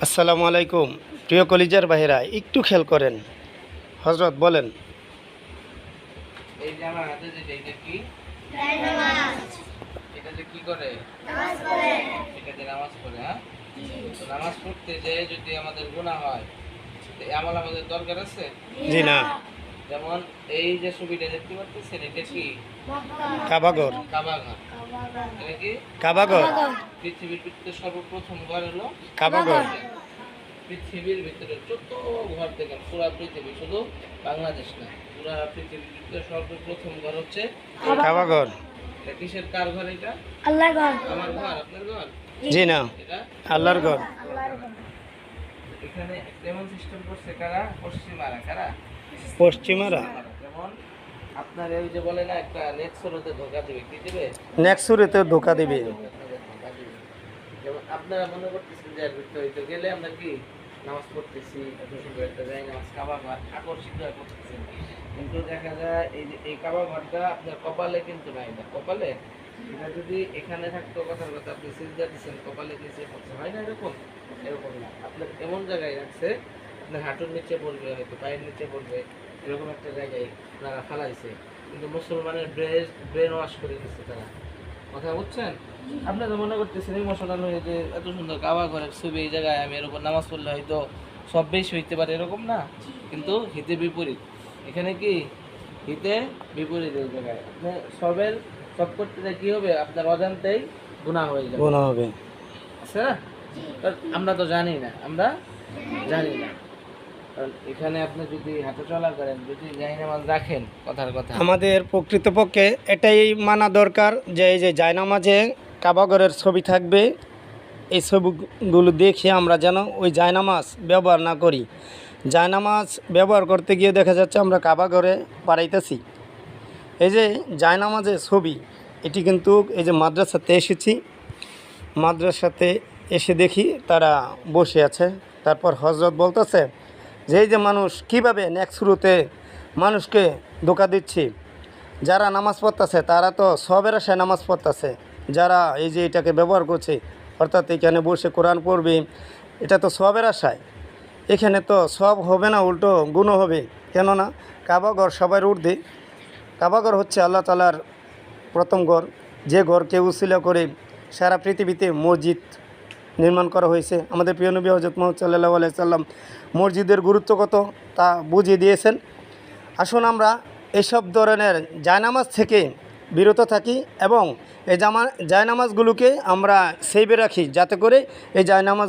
আসসালামু আলাইকুম। প্রিয় কলিজার ভাইরা, একটু খেয়াল করেন। হযরত বলেন, এই যে আমার হাতে যেটা এটা কি এটা যে কি করে এটা যে নামাজ পড়ে। হ্যাঁ, তো নামাজ পড়তে যে যদি আমাদের গুনাহ হয় তো এই আমল আমাদের দরকার আছে। জি না। যেমন এই যে ছবিটা দেখতে পাচ্ছেন এটা কি কাবাগর। কাবাঘর। এটা কি কাবাগর। পৃথিবীর ভিতরে সর্বপ্রথম ঘর হলো কাবাগর। পৃথিবীর ভিতরে যত ঘর দেখেন পুরো পৃথিবী, শুধু বাংলাদেশ না, পুরো পৃথিবীর ভিতরে সর্বপ্রথম ঘর হচ্ছে কাবাগর। এটা কিসের কার ঘর? এটা আল্লাহর ঘর। আমার ঘর, আপনার ঘর। জি না, এটা আল্লাহর ঘর। এখানে যেমন সিস্টেম করছে কারা, পশ্চিমারা। কারা? পশ্চিমারা। যেমন আপনার এই যে বলে না একটা নেক্সরতে ধোকা দিবে, কি দিবে? নেক্সুরেতে ধোকা দিবে। যেমন আপনারা মনে করতেছেন যে এর ভিতরে হইতে গেলে আমরা কি নামাজ পড়তেছি, এত সুন্দর একটা যাই নামাজ কাবা ঘর আকর্ষিত হয়ে পড়তেছেন, কিন্তু দেখা যায় এই যে এই কাবা ঘরটা আপনার কপালে কিন্তু নাই। না কপালে, এটা যদি এখানে থাকতো, কথার কথা আপনি সিজদা দিচ্ছেন, কপালে নিচে পড়ছে, হয় না এরকম? এরকম না, আপনার এমন জায়গায় রাখছে আপনার হাঁটুর নিচে পড়বে, হয়তো পায়ের নিচে পড়বে, এরকম একটা জায়গায় আপনারা ফালাইছে। কিন্তু মুসলমানের ব্রেন ওয়াশ করে দিচ্ছে তারা। কথা বুঝছেন? আপনি তো মনে করতেছেন ইমোশনাল হয়ে যে এত সুন্দর কাবা ঘরের ছবি, এই জায়গায় আমি এর উপর নামাজ পড়লে হয়তো সব বেশি হইতে পারে, এরকম না। কিন্তু হিতে বিপরীত। এখানে কি হিতে বিপরীত। এই জায়গায় আপনি সব করতে গিয়ে কি হবে, আপনার অজান্তেই গুনাহ হয়ে যাবে। গুনাহ হবে। আচ্ছা, আমরা তো জানি না, আমরা জানি না। কারণ এখানে আপনি যদি হাঁটা চলা করেন, যদি জায়নামাজ রাখেন, কথার কথা আমাদের প্রকৃতপক্ষে এটাই মানা দরকার যে এই যে জায়নামাজে কাবাগরের ছবি থাকবে, এই ছবিগুলো দেখে আমরা যেন ওই জায়নামাজ ব্যবহার না করি। জায়নামাজ ব্যবহার করতে গিয়ে দেখা যাচ্ছে আমরা কাবাগরে বাড়াইতেছি। এই যে জায়নামাজের ছবি, এটি কিন্তু এই যে মাদ্রাসাতে এসেছি, মাদ্রাসাতে এসে দেখি তারা বসে আছে। তারপর হযরত বলতেছে যে এই যে মানুষ কীভাবে নেক্সুরুতে মানুষকে ধোঁকা দিচ্ছে। যারা নামাজ পড়তেছে তারা তো সবের আশায় নামাজ পড়তেছে, যারা এই যে এটাকে ব্যবহার করছে, অর্থাৎ এখানে বসে কোরআন পড়বে, এটা তো সবের আশায়। এখানে তো সব হবে না, উল্টো গুণও হবে। কেননা কাবাঘর সবার ঊর্ধ্বে। কাবাঘর হচ্ছে আল্লাহ তাআলার প্রথম ঘর, যে ঘরকে উসিলা করে সারা পৃথিবীতে মসজিদ নির্মাণ করা হয়েছে। আমাদের প্রিয় নবী হযরত মুহাম্মদ সাল্লাল্লাহু আলাইহি সাল্লাম মসজিদের গুরুত্ব কত তা বুঝিয়ে দিয়েছেন। আসুন আমরা এসব ধরনের জায়নামাজ থেকে বিরত থাকি এবং এই জায়নামাজগুলোকে আমরা সেভে রাখি, যাতে করে এই জায়নামাজ